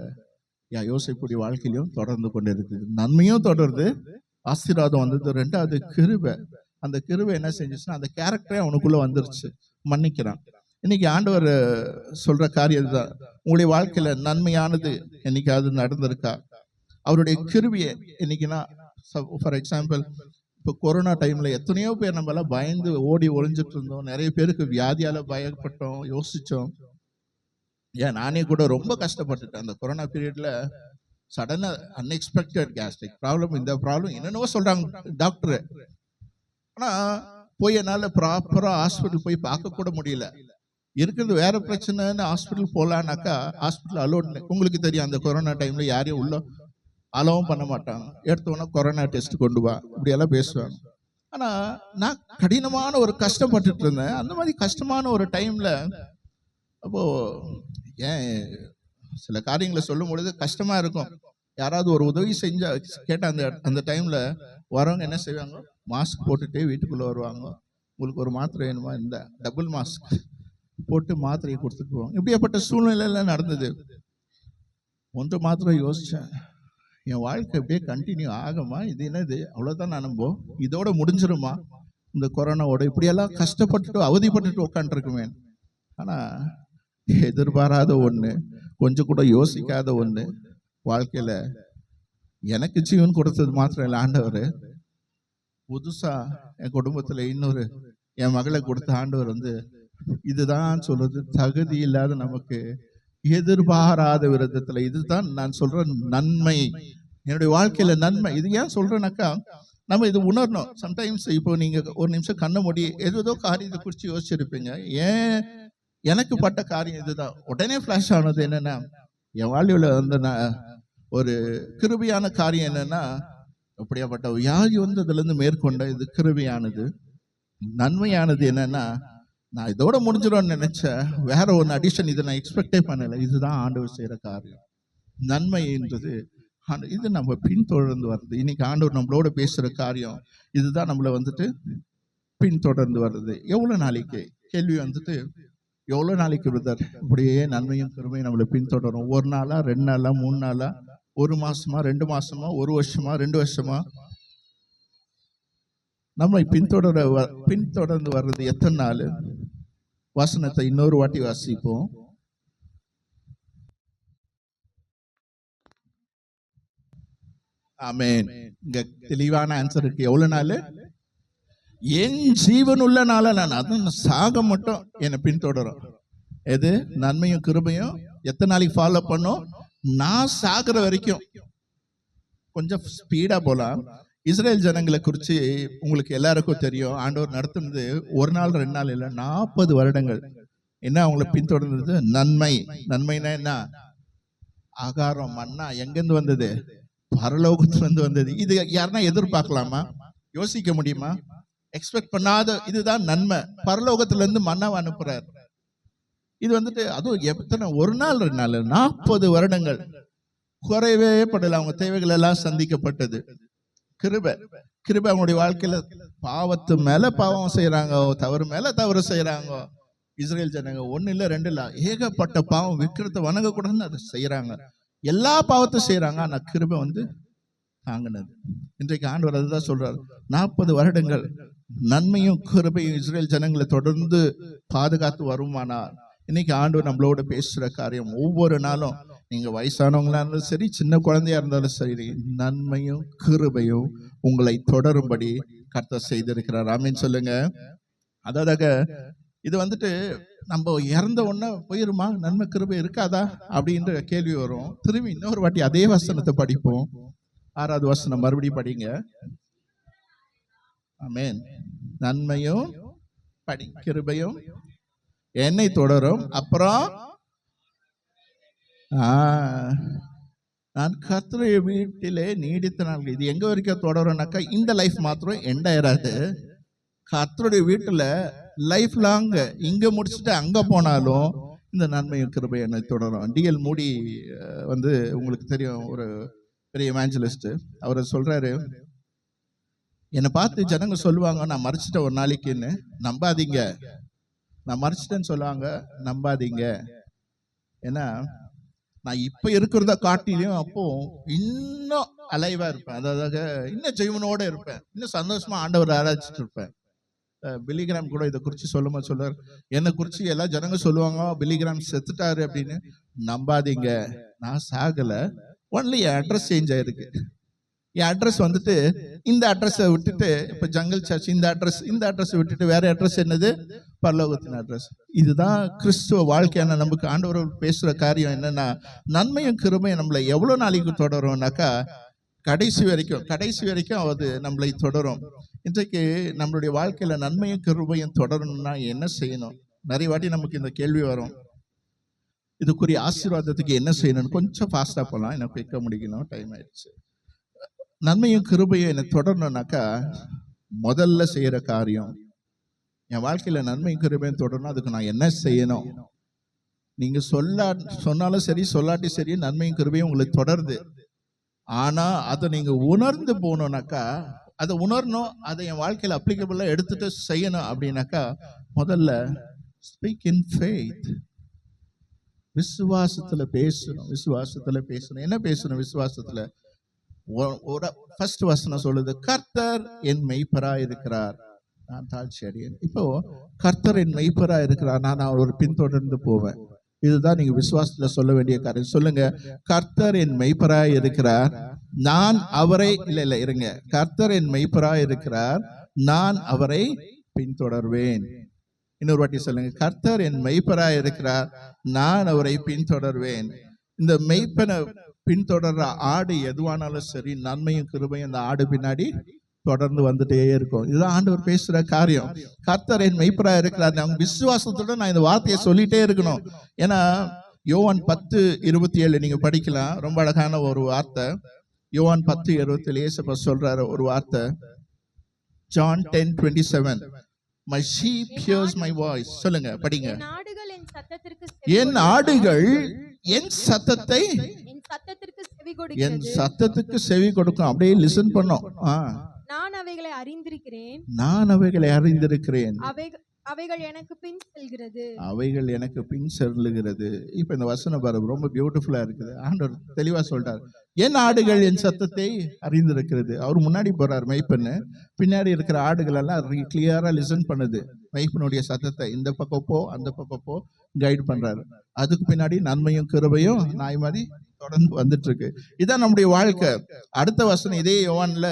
Speaker 1: யோசேப்புடைய வாழ்க்கையிலும் தொடர்ந்து கொண்டு இருக்குது. நன்மையும் தொடருது, ஆசீர்வாதம் வந்தது. ரெண்டாவது கிருபை. அந்த கிருபை என்ன செஞ்சுச்சுன்னா அந்த கேரக்டரே அவனுக்குள்ள வந்துருச்சு, மன்னிக்கிறான். இன்னைக்கு ஆண்டவர் சொல்ற காரியம் தான், உங்களுடைய வாழ்க்கையில நன்மையானது என்னைக்காவது நடந்திருக்கா? அவருடைய கிருபையை இன்னைக்குன்னா, ஃபார் எக்ஸாம்பிள் இப்போ கொரோனா டைம்ல எத்தனையோ பேர் நம்ம எல்லாம் பயந்து ஓடி ஒளிஞ்சிட்டு இருந்தோம். நிறைய பேருக்கு வியாதியால பயப்பட்டோம், யோசிச்சோம். ஏன் நானே கூட ரொம்ப கஷ்டப்பட்டுட்டேன் அந்த கொரோனா பீரியட்ல. சடனா அன்எக்ஸ்பெக்டட் கேஸ்ட்ரிக் ப்ராப்ளம், இந்த ப்ராப்ளம் என்னென்னவோ சொல்றாங்க டாக்டர். ஆனா போய் என்னால ப்ராப்பரா ஹாஸ்பிட்டல் போய் பார்க்க கூட முடியல. இருக்கிறது வேற பிரச்சனைன்னு ஹாஸ்பிட்டல் போலான்னாக்கா ஹாஸ்பிட்டல் அலோட். உங்களுக்கு தெரியும் அந்த கொரோனா டைம்ல யாரையும் உள்ள அலோவும் பண்ண மாட்டாங்க. எடுத்தோன்னா கொரோனா டெஸ்ட் கொண்டு வா, இப்படி எல்லாம் பேசுவாங்க. ஆனா நான் கடினமான ஒரு கஷ்டப்பட்டுட்டு இருந்தேன். அந்த மாதிரி கஷ்டமான ஒரு டைம்ல அப்போ ஏன் சில காரியங்களை சொல்லும் பொழுது கஷ்டமா இருக்கும். யாராவது ஒரு உதவி செஞ்சா கேட்ட அந்த டைம்ல வரவங்க என்ன செய்வாங்க, மாஸ்க் போட்டுட்டே வீட்டுக்குள்ள வருவாங்க. உங்களுக்கு ஒரு மாத்திரை வேணுமா, இந்த டபுள் மாஸ்க் போட்டு மாத்திரையை கொடுத்துட்டு போவாங்க. இப்படியாப்பட்ட சூழ்நிலையில நடந்தது. ஒன்று மாத்திரம் யோசிச்சேன், என் வாழ்க்கை அப்படியே கண்டினியூ ஆகுமா? இது என்னது, அவ்வளவுதான் நம்போ, இதோட முடிஞ்சிருமா இந்த கொரோனாவோட? இப்படியெல்லாம் கஷ்டப்பட்டுட்டு அவதிப்பட்டுட்டு உட்காந்துருக்குமே. ஆனா எதிர்பாராத ஒண்ணு, கொஞ்சம் கூட யோசிக்காத ஒண்ணு வாழ்க்கையில எனக்கு ஜீவன் கொடுத்தது மாத்திரம் இல்லை, ஆண்டவர் புதுசா என் குடும்பத்துல இன்னொரு என் மகளை கொடுத்த ஆண்டவர் இதுதான் சொல்றது, தகுதி இல்லாத நமக்கு எதிர்பாராத விதத்துல, இதுதான் நான் சொல்ற நன்மை, என்னுடைய வாழ்க்கையில நன்மை. இது ஏன் சொல்றேன்னாக்கா, நம்ம இது உணரணும். சம்டைம்ஸ் இப்போ நீங்க ஒரு நிமிஷம் கண்ண மூடி ஏதோ காரியத்தை குறித்து யோசிச்சிருப்பீங்க. ஏன் எனக்கு பட்ட காரியம் இதுதான். உடனே ஃபிளாஷ் ஆனது என்னன்னா, என் வாழ்வில் ஒரு கிருபையான காரியம் என்னன்னா, அப்படியாப்பட்ட வியாதி அதுல இருந்து மேற்கொண்ட இது கிருபையானது. நன்மையானது என்னன்னா, நான் இதோட முடிஞ்சிடும்னு நினைச்சேன், வேற ஒன்று அடிஷன், இதை நான் எக்ஸ்பெக்டே பண்ணலை. இதுதான் ஆண்டவர் செய்யற காரியம். நன்மைன்றது இது நம்ம பின்தொடர்ந்து வருது. இன்னைக்கு ஆண்டவர் நம்மளோட பேசுற காரியம் இதுதான் நம்மளை பின்தொடர்ந்து வருது. எவ்வளவு நாளைக்கு கேள்வி எவ்வளவு நாளைக்கு பிரதர் இப்படியே நன்மையும் பெருமையும் நம்மளை பின்தொடரும்? ஒரு நாளா, 2 நாளா, 3 நாளா, 1 மாசமா, 2 மாசமா, 1 வருஷமா, 2 வருஷமா? நம்மை பின்தொடர்ந்து வர்றது எத்தனை நாள்? வசனத்தை இன்னொரு வாட்டி வாசிப்போம். ஆமென். இங்க தெளிவான ஆன்சர் இருக்கு. எவ்வளவு நாள்? என் ஜீவன் உள்ள நாள நான், அதுவும் சாக மட்டும் என்னை பின்தொடரும். எது? நன்மையும் கிருபையும் எத்தனை நாளைக்கு ஃபாலோ பண்ணும்? நான் சாகுற வரைக்கும். கொஞ்சம் ஸ்பீடா போலாம். இஸ்ரேல் ஜனங்களை குறித்து உங்களுக்கு எல்லாருக்கும் தெரியும். ஆண்டவர் நடத்துனது 1 நாள் 2 நாள் இல்லை, 40 வருடங்கள். என்ன அவங்களை பின்தொடர்ந்தது? நன்மை. நன்மைனா என்ன? ஆகாரம், மன்னா எங்கிருந்து வந்தது? பரலோகத்திலிருந்து வந்தது. இது யாருன்னா எதிர்பார்க்கலாமா? யோசிக்க முடியுமா? எக்ஸ்பெக்ட் பண்ணாத இதுதான் நன்மை. பரலோகத்துல இருந்து மன்னாவை அனுப்புறார். இது வந்துட்டு அதுவும் எத்தனை ஒரு நாள் 2 நாள் 40 வருடங்கள் குறைவே படல. அவங்க தேவைகள் எல்லாம் சந்திக்கப்பட்டது. கிருபை கிருபை அவங்களுடைய வாழ்க்கையில பாவத்து மேல பாவம் செய்யறாங்க, தவறு மேல தவறு செய்யறாங்க. இஸ்ரேல் ஜனங்க 1 இல்ல 2 இல்ல ஏகப்பட்ட பாவம், விக்கிரத்தை வணங்க கூடாதுன்னு அதை செய்யறாங்க. எல்லா பாவத்தையும் செய்யறாங்க. ஆனா கிருபை வந்து தாங்கினது. இன்றைக்கு ஆண்டவர் அதுதான் சொல்றாரு. 40 வருடங்கள் நன்மையும் கிருபையும் இஸ்ரேல் ஜனங்களை தொடர்ந்து பாதுகாத்து வருமானால், இன்னைக்கு ஆண்டவர் நம்மளோட பேசுற காரியம் ஒவ்வொரு நாளும், நீங்க வயசானவங்களா இருந்தாலும் சரி, சின்ன குழந்தையா இருந்தாலும் சரி, நன்மையும் கிருபையும் உங்களை தொடரும்படி கர்த்தர் செய்திருக்கிறார். ஆமீன் சொல்லுங்க. அதாவது இது வந்துட்டு நம்ம இறந்த உடனே போயிருமா, நன்மை கிருபை இருக்காதா அப்படின்ற கேள்வி வரும். திரும்பி இன்னொரு வாட்டி அதே வசனத்தை படிப்போம். 6வது வசனம் மறுபடியும் படிங்க. ஆமென். நன்மையும் கிருபையும் என்னை தொடரும். அப்புறம் நான் கர்த்தருடைய வீட்டிலே நீடித்த நாட்கள். இது எங்க வரைக்கும் தொடரும்னாக்கா, இந்த லைஃப் மாத்திரம் எண்ட் ஆயிராது. கர்த்தருடைய வீட்டுல லைஃப் லாங் இங்க முடிச்சுட்டு அங்க போனாலும் இந்த நன்மையும் கிருபை என்னை தொடரும். டிஎல் மூடி வந்து உங்களுக்கு தெரியும், ஒரு பெரிய எவாஞ்சலிஸ்ட். அவர் சொல்றாரு, என்னை பார்த்து ஜனங்க சொல்லுவாங்க நான் மறைச்சிட்டேன் ஒரு நாளைக்குன்னு, நம்பாதீங்க. நான் மறைச்சிட்டேன்னு சொல்லுவாங்க, நம்பாதீங்க. ஏன்னா நான் இப்ப இருக்கிறத காட்டிலையும் அப்போ இன்னும் அலைவா இருப்பேன். அதாவது இன்னும் ஜெய்வனோட இருப்பேன், இன்னும் சந்தோஷமா ஆண்டவர் ஆராய்ச்சிட்டு இருப்பேன். பில்லிகிராம் கூட இதை குறித்து சொல்லுவார். என்னை குறித்து எல்லா ஜனங்க சொல்லுவாங்க பில்லிகிராம் செத்துட்டாரு அப்படின்னு. நம்பாதீங்க, நான் சாகல. ஒன்லி என் அட்ரஸ் சேஞ்ச் ஆயிருக்கு. என் அட்ரஸ் வந்துட்டு இந்த அட்ரஸை விட்டுட்டு இப்ப ஜங்கல் சர்ச் இந்த அட்ரஸ் விட்டுட்டு வேற அட்ரஸ் என்னது, பரலோகத்தின் அட்ரஸ். இதுதான் கிறிஸ்துவ வாழ்க்கையான நமக்கு ஆண்டவர் பேசுற காரியம். என்னன்னா, நன்மையும் கிருபையும் நம்மளை எவ்வளவு நாளைக்கு தொடரும்னாக்கா, கடைசி வரைக்கும் அது நம்மளை தொடரும். இன்றைக்கு நம்மளுடைய வாழ்க்கையில நன்மையும் கிருபையும் தொடரணும்னா என்ன செய்யணும்? நிறைய வாட்டி நமக்கு இந்த கேள்வி வரும், இதுக்குரிய ஆசீர்வாதத்துக்கு என்ன செய்யணும்னு. கொஞ்சம் ஃபாஸ்டா போகலாம், எனக்கு கேட்க முடிக்கணும், டைம் ஆயிடுச்சு. நன்மையும் கிருபையும் என்னை தொடரணும்னாக்கா, முதல்ல செய்யற காரியம், என் வாழ்க்கையில நன்மையும் கிருபையும் தொடரணும், அதுக்கு நான் என்ன செய்யணும்? நீங்க சொன்னாலும் சரி, சொல்லாட்டி சரி, நன்மையும் கிருபையும் உங்களுக்கு தொடருது. ஆனா அதை நீங்க உணர்ந்து போகணும்னாக்கா, அதை உணரணும், அதை என் வாழ்க்கையில அப்ளிகபிளா எடுத்துட்டு செய்யணும். அப்படின்னாக்கா, முதல்ல ஸ்பீக் இன் ஃபெய்த், விசுவாசத்துல பேசணும். என்ன பேசணும் விசுவாசத்துல? ஒரு ஃபர்ஸ்ட் வசனம் சொல்லுது, கர்த்தர் என் மெய்ப்பராய் இருக்கிறார், நான் தாழ்ச்சி அடையேன். இப்போ கர்த்தர் என் மெய்ப்பராய் இருக்கிறார், நான் அவர் பின்தொடர்ந்து போவேன். இதுதான் நீங்க விசுவாசத்துல சொல்ல வேண்டிய காரியம். சொல்லுங்க, கர்த்தர் என் மெய்ப்பராய் இருக்கிறார், நான் அவரை இருங்க, கர்த்தர் என் மெய்ப்பராய் இருக்கிறார், நான் அவரை பின்தொடர்வேன். இன்னொரு வாட்டி சொல்லுங்க, கர்த்தர் என் மெய்ப்பராய் இருக்கிறார், நான் அவரை பின்தொடர்வேன். இந்த மெய்ப்பனை பின்தொடர்ற ஆடு எதுவானாலும் சரி, நன்மையும் கிருபையும் அந்த ஆடு பின்னாடி தொடர்ந்து வந்துட்டே இருக்கும். இதுதான் ஆண்டவர் பேசுற காரியம். கர்த்தர் என் மெய்ப்பராய் இருக்கிறார். நம்ம விசுவாசத்தோட நான் இந்த வார்த்தையை சொல்லிட்டே இருக்கணும். ஏன்னா யோவான் 10:27 நீங்க படிக்கலாம், ரொம்ப அழகான ஒரு வார்த்தை. யோவான் 10:27 இயேசு சொல்றாரு ஒரு வார்த்தை. John 10:27, my sheep hears my voice. சொல்லுங்க, படிங்க. என் ஆடுகள் என் சத்தத்தை சத்தத்துக்கு செவி கொடுக்கும். அப்படியே லிசன் பண்ணும்.
Speaker 2: நான் அவைகளை அறிந்திருக்கிறேன், அவைகள் எனக்கு பின் செல்கிறது. இப்ப இந்த வசனம் பாரு, ரொம்ப பியூட்டிஃபுல்லா இருக்குது. ஆண்டவர் தெளிவா சொல்றாரு, என் ஆடுகள் என் சத்தத்தை அறிந்திருக்கிறது. அவர் முன்னாடி போறாரு மெய்ப்பன்னு, பின்னாடி இருக்கிற ஆடுகள் எல்லாம் கிளியரா லிசன் பண்ணுது மெய்ப்பனுடைய சத்தத்தை. இந்த பக்கம் போ, அந்த பக்கம் போ, கைட் பண்றாரு. அதுக்கு பின்னாடி நன்மையும் கிருபையும் நாய் மாதிரி தொடர்ந்து வந்துட்டு இருக்கு. இதான் நம்முடைய வாழ்க்கை. அடுத்த வசனம் இதே யோவான்ல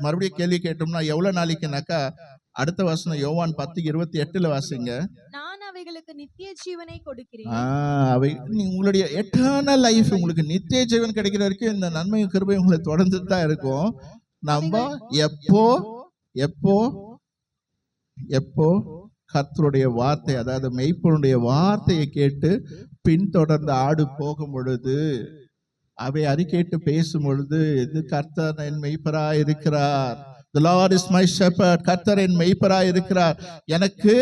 Speaker 2: மறுபடியும் கேள்வி கேட்டோம்னா எவ்வளவு நாளைக்குனாக்கா, அடுத்த வசனம் யோவான் 10:28 வாசிங்க. நான் அவைகளுக்கு நித்திய ஜீவனை கொடுக்கிறேன்.
Speaker 1: உங்களுடைய எட்டர்னல் லைஃப், உங்களுக்கு நித்திய ஜீவன் கிடைக்கிற வரைக்கும் இந்த நன்மையும் கிருபையும் உங்களை தொடர்ந்து தான் இருக்கும். நம்ம எப்போ எப்போ எப்போ கர்த்தருடைய வார்த்தை, அதாவது மெய்ப்பனுடைய வார்த்தையை கேட்டு பின்தொடர்ந்து ஆடு போகும் பொழுது, அவை அறிக்கையிட்டு பேசும் பொழுது, இது கர்த்தர் என் மெய்ப்பராய் இருக்கிறார், The Lord is my shepherd. கர்த்தர் என் மேய்ப்பராய் இருக்கிறார், எனக்கு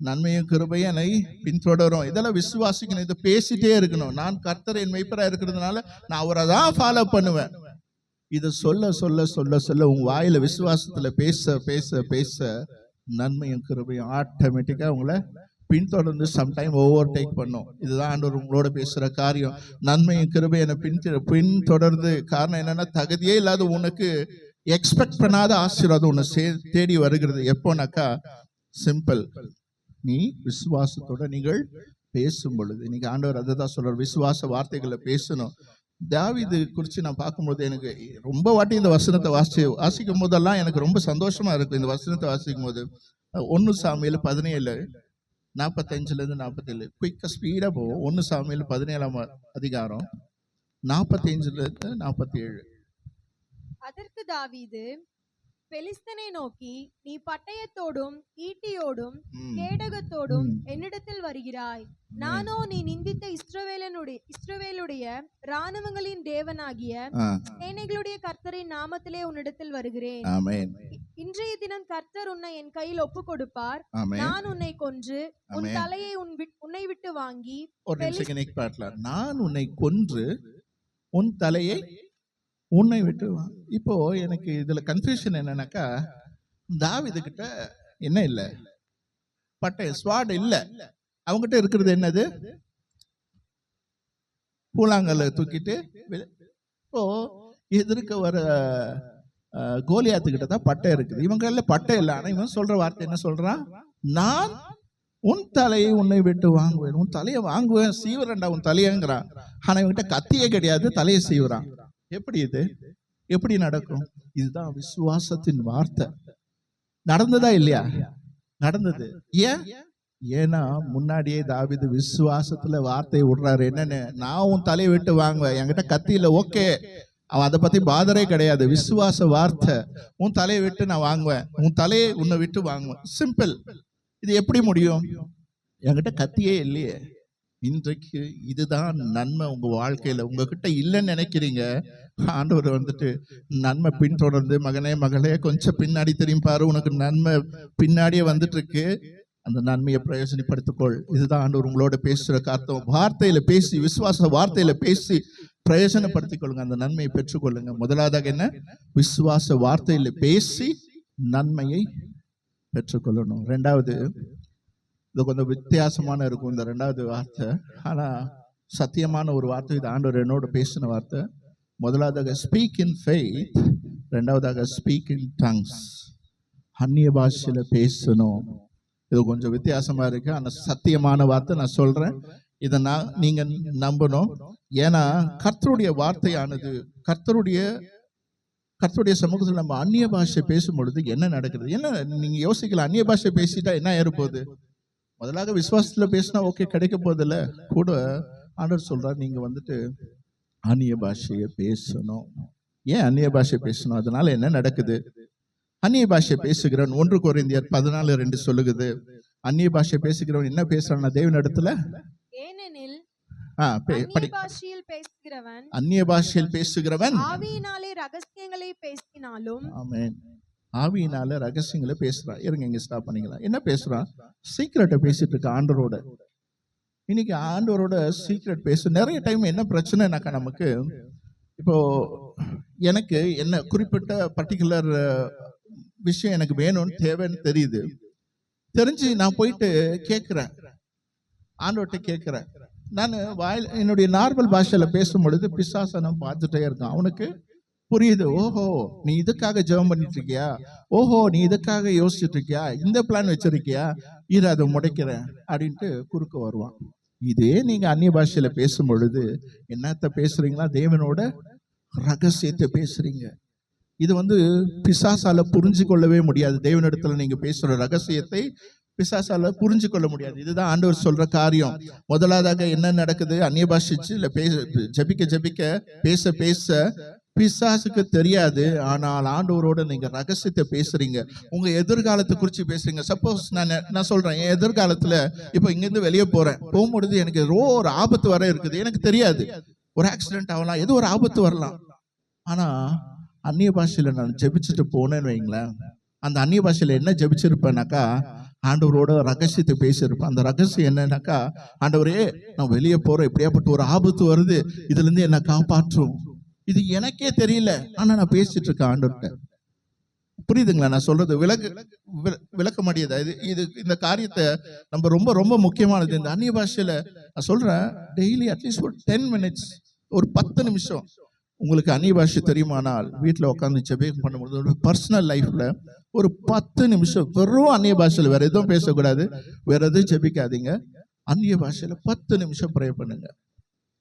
Speaker 1: நன்மையும் கிருபையும் என்னை பின்தொடரும். இதெல்லாம் விசுவாசிக்கணும், இதை பேசிட்டே இருக்கணும். நான் கர்த்தர் என் மேய்ப்பராய் இருக்கிறதுனால நான் அவரை தான் ஃபாலோ பண்ணுவேன். இதை சொல்ல சொல்ல சொல்ல சொல்ல உங்க வாயில விசுவாசத்துல பேச பேச பேச நன்மையும் கிருபையும் ஆட்டோமேட்டிக்கா உங்களை பின்தொடர்ந்து சம்டைம் ஓவர் டேக் பண்ணும். இதுதான் ஆண்டவர் உங்களோட பேசுற காரியம். நன்மையும் கிருபையும் பின்தொடர்ந்து, காரணம் என்னன்னா தகுதியே இல்லாத உனக்கு எக்ஸ்பெக்ட் பண்ணாத ஆசீர்வாதம் உன்னை தேடி வருகிறது. எப்போனாக்கா சிம்பிள், நீ விசுவாசத்தோட நீங்கள் பேசும் பொழுது. இன்னைக்கு ஆண்டவர் அதை தான் சொல்றார், விசுவாச வார்த்தைகளை பேசணும். தாவீது குறித்து நான் பார்க்கும்போது எனக்கு ரொம்ப வாட்டி இந்த வசனத்தை வாசிக்கும் போதெல்லாம் எனக்கு ரொம்ப சந்தோஷமா இருக்கும். இந்த வசனத்தை வாசிக்கும் போது 1 சாமுவேல் 17:45-47 குயிக்கா ஸ்பீடா போவோம். 1 சாமுவேல் 17 அதிகாரம் 45-47.
Speaker 3: அதற்கு தாவீது பெலிஸ்தனை நோக்கி, நீ பட்டயத்தோடும் ஈட்டியோடும் கேடகத்தோடும் என்னிடத்தில் வருகிறாய், நானோ நீ நிந்தித்த இஸ்ரவேலுடைய இராணுவங்களின் தேவனாகிய சேனைகளுடைய கர்த்தரின் நாமத்திலே உன்னிடத்தில் வருகிறேன். இன்றைய தினம் கர்த்தர் உன்னை என் கையில் ஒப்பு கொடுப்பார். நான் உன்னை கொன்று உன் தலையை உன்னை விட்டு வாங்கி,
Speaker 1: நான் உன்னை கொன்று உன் தலையை உன்னை விட்டு. இப்போ எனக்கு இதுல கன்ஃபியூஷன் என்னன்னாக்கா, தாவீது கிட்ட என்ன இல்ல, பட்டய ஸ்வாட் இல்ல. அவங்ககிட்ட இருக்கிறது என்னது, பூலாங்கல்ல தூக்கிட்டு. இப்போ எதிர்க்க வர கோலியாத்துக்கிட்ட தான் பட்டை இருக்குது, இவங்க பட்டை இல்லை. ஆனா இவன் சொல்ற வார்த்தை என்ன சொல்றான், நான் உன் தலையை உன்னை விட்டு வாங்குவேன், உன் தலையை வாங்குவேன், சீவரண்டா உன் தலையங்கிறான். ஆனா இவங்கிட்ட கத்தியே கிடையாது, தலையை சீவுறான். எப்படி இது எப்படி நடக்கும்? இதுதான் விசுவாசத்தின் வார்த்தை. நடந்ததா இல்லையா? நடந்தது. ஏன்னா முன்னாடியே தாவீது விசுவாசத்துல வார்த்தையை விடுறாரு. என்னன்னு, நான் உன் தலையை விட்டு வாங்குவேன், என்கிட்ட கத்தி இல்லை, ஓகே, அவன் அதை பத்தி பாதரே கிடையாது. விசுவாச வார்த்தை, உன் தலையை விட்டு நான் வாங்குவேன், உன் தலையை உன்னை விட்டு வாங்குவேன். சிம்பிள். இது எப்படி முடியும்? என்கிட்ட கத்தியே இல்லையே. இன்றைக்கு இதுதான் நன்மை உங்க வாழ்க்கையில. உங்ககிட்ட இல்லைன்னு நினைக்கிறீங்க, ஆண்டவர் வந்துட்டு நன்மை பின்தொடர்ந்து, மகனே மகளே கொஞ்சம் பின்னாடி திரும்பி பாரு, உனக்கு நன்மை பின்னாடியே வந்துட்டு இருக்கு, அந்த நன்மையை பிரயோஜனப்படுத்திக்கொள். இதுதான் ஆண்டவர் உங்களோட பேசுற கார்த்தம். வார்த்தையில பேசி, விசுவாச வார்த்தையில பேசி பிரயோஜனப்படுத்திக் கொள்ளுங்க, அந்த நன்மையை பெற்றுக்கொள்ளுங்க. முதலாவதாக என்ன, விசுவாச வார்த்தையில பேசி நன்மையை பெற்றுக்கொள்ளணும். ரெண்டாவது, இது கொஞ்சம் வித்தியாசமான இருக்கும் இந்த ரெண்டாவது வார்த்தை, ஆனா சத்தியமான ஒரு வார்த்தை. இது ஆண்டவர் என்னோட பேசின வார்த்தை. முதலாவதாக ஸ்பீக் இன் ஃபெய்த், ரெண்டாவதாக ஸ்பீக் இன் டங்ஸ். அந்நிய பாஷையில பேசணும். இது கொஞ்சம் வித்தியாசமா இருக்கு, ஆனா சத்தியமான வார்த்தை. நான் சொல்றேன், இதை நீங்க நம்பணும். ஏன்னா கர்த்தருடைய வார்த்தையானது, கர்த்தருடைய சமூகத்தில் நம்ம அந்நிய பாஷை பேசும் பொழுது என்ன நடக்குது? என்ன நீங்க யோசிக்கலாம், அந்நிய பாஷை பேசிட்டா என்ன ஏற்போகுது? முதலாக விசுவாசத்துல பேசினா ஓகே, கிடைக்க போதில்ல. கூட ஆண்டவர் சொல்றார், நீங்க வந்துட்டு அந்நிய பாஷையை பேசணும். ஏன் அந்நிய பாஷை பேசணும்? அதனால என்ன நடக்குது? அந்நிய பாஷை பேசுகிறவன் 1 கொரிந்தியர் 14:2 சொல்லுகிறது, அந்நிய பாஷை பேசுகிறவன் என்ன பேசுறான் தேவன் இடத்துல?
Speaker 3: ஏனெனில்
Speaker 1: அந்நிய பாஷையில் பேசுகிறவன்
Speaker 3: ஆவியினாலே ரகசியங்களை பேசினாலும்,
Speaker 1: ஆமென், ஆவியினால ரகசியங்களை பேசுறான். இருங்க, இங்க ஸ்டாப் பண்ணிக்கலாம். என்ன பேசுறான்? சீக்ரெட்டை பேசிட்டு இருக்க ஆண்டவரோட. இன்னைக்கு ஆண்டவரோட சீக்ரெட் பேச நிறைய டைம் என்ன பிரச்சனைனாக்கா, நமக்கு இப்போ எனக்கு என்ன குறிப்பிட்ட பர்டிகுலர் விஷயம் எனக்கு வேணும்னு தேவைன்னு தெரியுது. தெரிஞ்சு நான் போயிட்டு கேட்கிறேன், ஆண்டவர்கிட்ட கேட்கிறேன். நான் என்னுடைய நார்மல் பாஷையில பேசும் பொழுது பிசாசை நான் பார்த்துட்டே இருக்கேன். அவனுக்கு புரியுது, ஓஹோ நீ இதுக்காக ஜெபம் பண்ணிட்டு இருக்கியா, ஓஹோ நீ இதுக்காக யோசிச்சுட்டு இருக்கியா, இந்த பிளான் வச்சிருக்கியா, இதை அதை முடைக்கிறேன் அப்படின்ட்டு குறுக்க வருவான். இதே நீங்க அந்நிய பாஷையில பேசும் பொழுது என்னத்த பேசுறீங்களா? தேவனோட ரகசியத்தை பேசுறீங்க. இது பிசாசால புரிஞ்சு கொள்ளவே முடியாது. தேவனிடத்துல நீங்க பேசுற ரகசியத்தை பிசாசால புரிஞ்சு கொள்ள முடியாது. இதுதான் ஆண்டவர் சொல்ற காரியம். முதலாவதாக என்ன நடக்குது? அந்நிய பாஷையில ஜபிக்க ஜபிக்க பேச பேச பிசாசுக்கு தெரியாது. ஆனால் ஆண்டவரோட நீங்க ரகசியத்தை பேசுறீங்க, உங்க எதிர்காலத்தை குறிச்சு பேசுறீங்க. சப்போஸ் நான் சொல்றேன், என் எதிர்காலத்துல இப்ப இங்க இருந்து வெளியே போகும்பொழுது எனக்கு ஒரு ஆபத்து வர இருக்குது, எனக்கு தெரியாது. ஒரு ஆக்சிடென்ட் ஆகலாம், ஏதோ ஒரு ஆபத்து வரலாம். ஆனா அந்நிய பாஷையில நான் ஜெபிச்சுட்டு போனேன்னு வைங்களேன், அந்த அந்நிய பாஷையில என்ன ஜெபிச்சிருப்பேனாக்கா, ஆண்டவரோட ரகசியத்தை பேசியிருப்பேன். அந்த ரகசியம் என்னன்னாக்கா, ஆண்டவரே நான் வெளியே போறேன், இப்படியாப்பட்ட ஒரு ஆபத்து வருது, இதுல இருந்து என்னை காப்பாற்றும். இது எனக்கே தெரியல, ஆனா நான் பேசிட்டு இருக்கேன் ஆண்டவர்கிட்ட. புரியுதுங்களா நான் சொல்றது? விளக்க முடியுதா? இது இந்த காரியத்தை நம்ம ரொம்ப ரொம்ப முக்கியமானது. இந்த அந்நிய பாஷையில நான் சொல்றேன், டெய்லி அட்லீஸ்ட் ஒரு 10 minutes, ஒரு 10 நிமிஷம் உங்களுக்கு அந்நிய பாஷை தெரியுமானால் வீட்டில் உட்காந்து ஜெபம் பண்ணும்போது ஒரு பர்சனல் லைஃப்ல ஒரு 10 நிமிஷம் வெறும் அந்நிய பாஷையில், வேற எதுவும் பேசக்கூடாது, வேற எதுவும் ஜெபிக்காதீங்க, அந்நிய பாஷையில 10 நிமிஷம் ப்ரே பண்ணுங்க.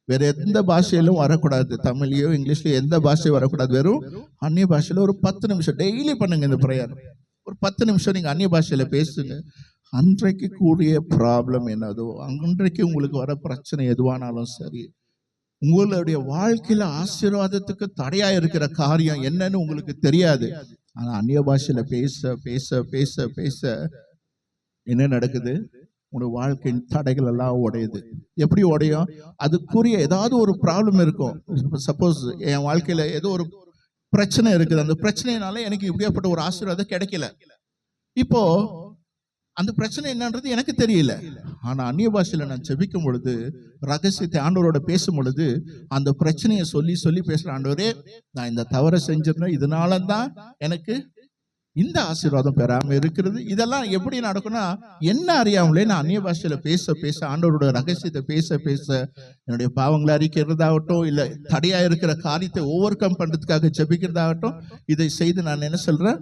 Speaker 1: வேற எந்த பாஷையிலும் வரக்கூடாது, தமிழ்லயோ இங்கிலீஷ்லயோ எந்த பாஷையும் வரக்கூடாது, வெறும் அந்நிய பாஷையில ஒரு 10 நிமிஷம் டெய்லி பண்ணுங்க. இந்த ப்ரேயர் ஒரு 10 நிமிஷம் நீங்க அந்நிய பாஷையில பேசுங்க. அன்றைக்கு கூடிய ப்ராப்ளம் என்னதோ, அன்றைக்கு உங்களுக்கு வர பிரச்சனை எதுவானாலும் சரி, உங்களுடைய வாழ்க்கையில ஆசீர்வாதத்துக்கு தடையா இருக்கிற காரியம் என்னன்னு உங்களுக்கு தெரியாது. ஆனா அந்நிய பாஷையில பேச பேச பேச பேச என்ன நடக்குது? உங்களுடைய வாழ்க்கையின் தடைகள் எல்லாம் உடையுது. எப்படி உடையும்? அதுக்குரிய ஏதாவது ஒரு ப்ராப்ளம் இருக்கும். சப்போஸ் என் வாழ்க்கையில ஏதோ ஒரு பிரச்சனை இருக்குது, அந்த பிரச்சனையினால எனக்கு இப்படியாப்பட்ட ஒரு ஆசீர்வாதம் கிடைக்கல. இப்போ அந்த பிரச்சனை என்னன்றது எனக்கு தெரியல. ஆனா அந்நிய பாஷையில நான் ஜெபிக்கும் பொழுது, ரகசியத்தை ஆண்டவரோட பேசும் பொழுது, அந்த பிரச்சனையை சொல்லி சொல்லி பேசுறேன். ஆண்டவரே நான் இந்த தவறை செஞ்சிருந்தேன், இதனால தான் எனக்கு இந்த ஆசீர்வாதம் பெறாம இருக்கிறது. இதெல்லாம் எப்படி நடக்கும்னா, என்ன அறியாமலே நான் அந்நிய பாஷையில பேச பேச, ஆண்டவரோட ரகசியத்தை பேச பேச, என்னுடைய பாவங்களை அறிக்கிறதாகட்டும், இல்ல தடையா இருக்கிற காரியத்தை ஓவர் கம் பண்றதுக்காக ஜெபிக்கிறதாகட்டும், இதை செய்து நான் என்ன சொல்றேன்?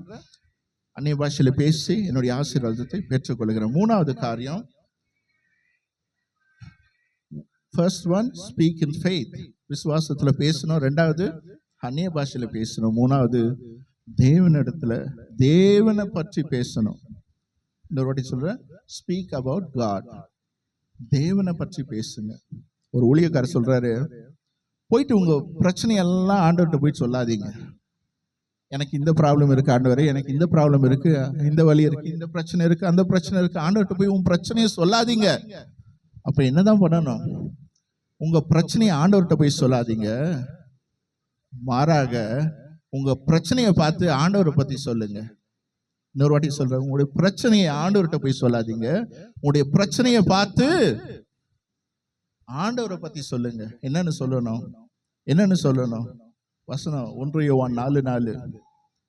Speaker 1: அந்நிய பாஷையில பேசி என்னுடைய ஆசீர்வாதத்தை பெற்றுக்கொள்கிறேன். மூணாவது காரியம், first one speak in faith, விசுவாசத்துல பேசணும். ரெண்டாவது அந்நிய பாஷையில பேசணும். மூணாவது தேவனிடத்துல தேவனை பற்றி பேசணும். இன்னொரு வாட்டி சொல்றேன், ஸ்பீக் அபவுட் காட், தேவனை பற்றி பேசுங்க. ஒரு ஊழியக்காரர் சொல்றாரு, போயிட்டு உங்க பிரச்சனையெல்லாம் ஆண்டவர்கிட்ட போய் சொல்லாதீங்க. எனக்கு இந்த ப்ராப்ளம் இருக்கு ஆண்டவரே, எனக்கு இந்த ப்ராப்ளம் இருக்கு, இந்த வலி இருக்கு, இந்த பிரச்சனை இருக்கு, அந்த பிரச்சனை இருக்கு, ஆண்டவர்கிட்ட போய் உன் பிரச்சனையை சொல்லாதீங்க. அப்ப என்னதான் பண்ணணும்? உங்க பிரச்சனையை ஆண்டவர்கிட்ட போய் சொல்லாதீங்க, மாறாக உங்க பிரச்சனையை பார்த்து ஆண்டவரை பத்தி சொல்லுங்க. இன்னொரு வாட்டி சொல்றேன், உங்களுடைய பிரச்சனையை ஆண்டவர்கிட்ட போய் சொல்லாதீங்க, உங்களுடைய பிரச்சனையை பார்த்து ஆண்டவரை பத்தி சொல்லுங்க. என்னன்னு சொல்லணும்? என்னன்னு சொல்லணும்? வசனம் 1 யோவான் 4:4,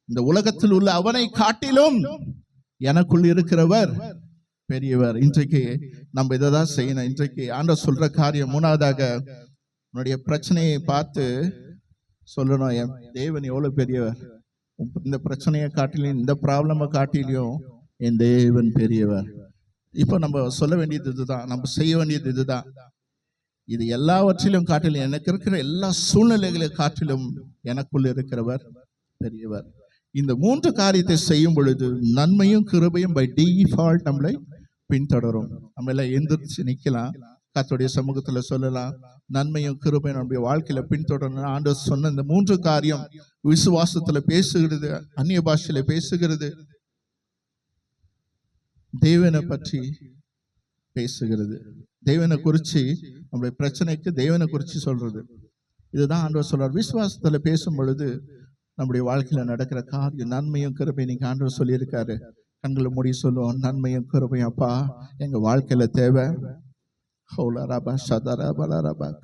Speaker 1: இந்த உலகத்தில் உள்ள அவனை காட்டிலும் எனக்குள் இருக்கிறவர் பெரியவர். இன்றைக்கு நம்ம இதை தான் செய்யணும். இன்றைக்கு ஆண்டவர் சொல்ற காரியம் மூணாவதாக, உன்னுடைய பிரச்சனையை பார்த்து சொல்லணும், என் தேவன் எவ்வளவு பெரியவர், இந்த பிரச்சனையை காட்டிலையும் இந்த ப்ராப்ளமை காட்டிலையும் என் தேவன் பெரியவர். இப்போ நம்ம சொல்ல வேண்டியது இதுதான், நம்ம செய்ய வேண்டியது இதுதான். இது எல்லாவற்றிலும் காட்டிலும், எனக்கு இருக்கிற எல்லா சூழ்நிலைகளை காட்டிலும் எனக்குள் இருக்கிறவர் பெரியவர். இந்த 3 காரியத்தை செய்யும் பொழுது நன்மையும் கிருபையும் பை டிஃபால்ட் நம்மளை பின்தொடரும். நம்ம எல்லாம் எந்திரிச்சு நிக்கலாம், கர்த்தருடைய சமூகத்துல சொல்லலாம், நன்மையும் கிருபையும் நம்முடைய வாழ்க்கையில பின்தொடரணும். ஆண்டவர் சொன்ன இந்த 3 காரியம், விசுவாசத்துல பேசுகிறது, அந்நிய பாஷையில பேசுகிறது, தேவனை பற்றி பேசுகிறது, தேவனை குறிச்சு நம்முடைய பிரச்சனைக்கு தேவனை குறிச்சு சொல்றது. இதுதான் ஆண்டவர் சொல்றார். விசுவாசத்துல பேசும் பொழுது நம்முடைய வாழ்க்கையில நடக்கிற காரியம் நன்மையும் கிருபையும். நீங்க ஆண்டவர் சொல்லியிருக்காரு, கண்களை மூடி சொல்லுவோம், நன்மையும் கிருபையும் அப்பா எங்க வாழ்க்கையில தேவை.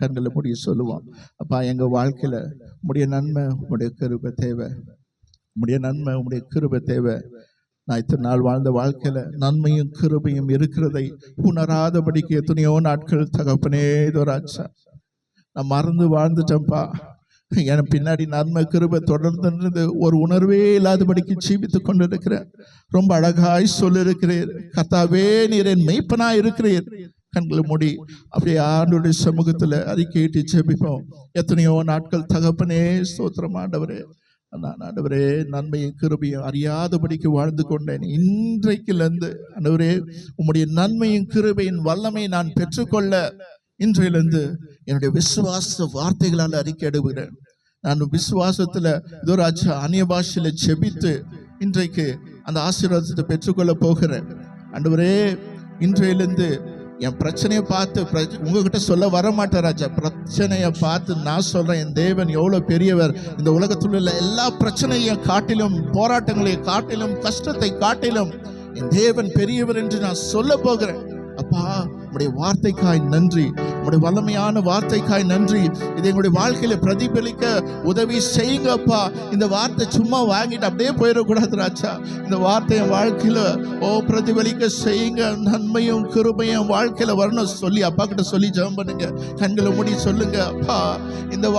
Speaker 1: கண்களை மூடி சொல்லுவோம், அப்பா எங்க வாழ்க்கையில உம்முடைய நன்மை உம்முடைய கிருபை தேவை, உம்முடைய நன்மை உம்முடைய கிருபை தேவை. நான் இத்தனை நாள் வாழ்ந்த வாழ்க்கையில நன்மையும் கிருபையும் இருக்கிறதை உணராதபடிக்கு எத்தனையோ நாட்கள் தகப்பனே தோராச்சா, நான் மறந்து வாழ்ந்துட்டேன்ப்பா. எனக்கு பின்னாடி நன்மை கிருபை தொடர்ந்து ஒரு உணர்வே இல்லாதபடிக்கு ஜீவித்து கொண்டு இருக்கிறேன். ரொம்ப அழகாய் சொல்லிருக்கிறீர் கர்த்தாவே, நீர் என் மெய்ப்பனா இருக்கிறீர். கண்களை மூடி அப்படியே ஆண்டவருடைய சமூகத்துல அறிக்கையிட்டு ஜெபிப்போம். எத்தனையோ நாட்கள் தகப்பனே ஸ்தோத்திரம் ஆண்டவரே, நான் ஆண்டவரே நன்மையும் கிருபையும் அறியாதபடிக்கு வாழ்ந்து கொண்டேன். இன்றைக்கிலிருந்து ஆண்டவரே உம்முடைய நன்மையும் கிருபையின் வல்லமை நான் பெற்றுக்கொள்ள இன்றையிலிருந்து என்னுடைய விசுவாச வார்த்தைகளால் அறிக்கையிடுகிறேன். நான் விசுவாசத்துல இதோ ராஜா அந்நிய பாஷையில ஜெபித்து இன்றைக்கு அந்த ஆசீர்வாதத்தை பெற்றுக்கொள்ள போகிறேன். ஆண்டவரே இன்றையிலிருந்து என் பிரச்சனையை பார்த்து உங்ககிட்ட சொல்ல வர மாட்டேன் ராஜா. பிரச்சனையை பார்த்து நான் சொல்றேன், என் தேவன் எவ்வளவு பெரியவர். இந்த உலகத்தில் உள்ள எல்லா பிரச்சனையும் காட்டிலும், போராட்டங்களை காட்டிலும், கஷ்டத்தை காட்டிலும் என் தேவன் பெரியவர் என்று நான் சொல்ல போகிறேன். அப்பா, உடைய வார்த்தைக்காய் நன்றி, உடைய வல்லமையான வார்த்தைக்காய் நன்றி. இதை எங்களுடைய வாழ்க்கையில பிரதிபலிக்க உதவி செய்யுங்க அப்பா. இந்த வார்த்தை சும்மா வாங்கிட்டு அப்படியே போயிடக்கூடாது ராஜா. இந்த வார்த்தை என் வாழ்க்கையில பிரதிபலிக்க செய்யுங்க. நன்மையும் கிருபையும் வாழ்க்கையில வரணும் சொல்லி அப்பா கிட்ட சொல்லி ஜெபம் பண்ணுங்க. கண்களை மூடி சொல்லுங்க, அப்பா இந்த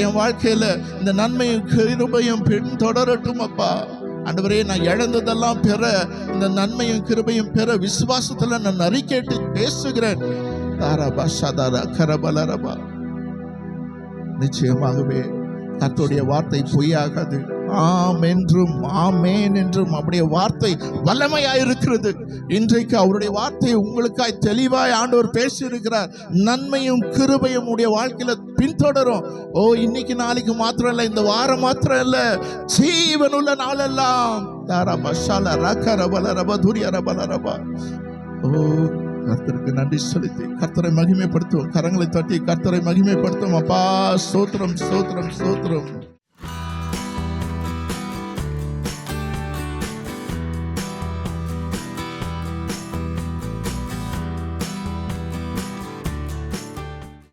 Speaker 1: என் வாழ்க்கையில இந்த நன்மையும் கிருபையும் பின்தொடரட்டும் அப்பா. ஆண்டவரே, நான் இழந்ததெல்லாம் பெற, இந்த நன்மையும் கிருபையும் பெற விசுவாசத்துல நான் அறிக்கையிட்டு பேசுகிறேன். தாரபா சதாரா கரபலரபா. நிச்சயமாகவே கர்த்தருடைய வார்த்தை பொய்யாகாது. ஆம் என்றும் ஆமேன் என்றும் அவருடைய வார்த்தை வல்லமையாயிருக்கிறது. இன்றைக்கு அவருடைய வார்த்தை உங்களுக்காய் தெளிவாய் ஆண்டவர் பேசி இருக்கிறார். நன்மையும் கிருபையும் உடைய வாழ்க்கையில பின்தொடரும். இன்னைக்கு நாளைக்கு மாத்திரம் இல்ல, இந்த வாரம் மாத்திரம் இல்ல, ஜீவனுள்ள நாளெல்லாம். கர்த்தருக்கு நன்றி செலுத்தி கர்த்தரை மகிமைப்படுத்துவோம். கரங்களை தட்டி கர்த்தரை மகிமைப்படுத்துவோம். அப்பா ஸ்தோத்திரம், ஸ்தோத்திரம், ஸ்தோத்திரம்.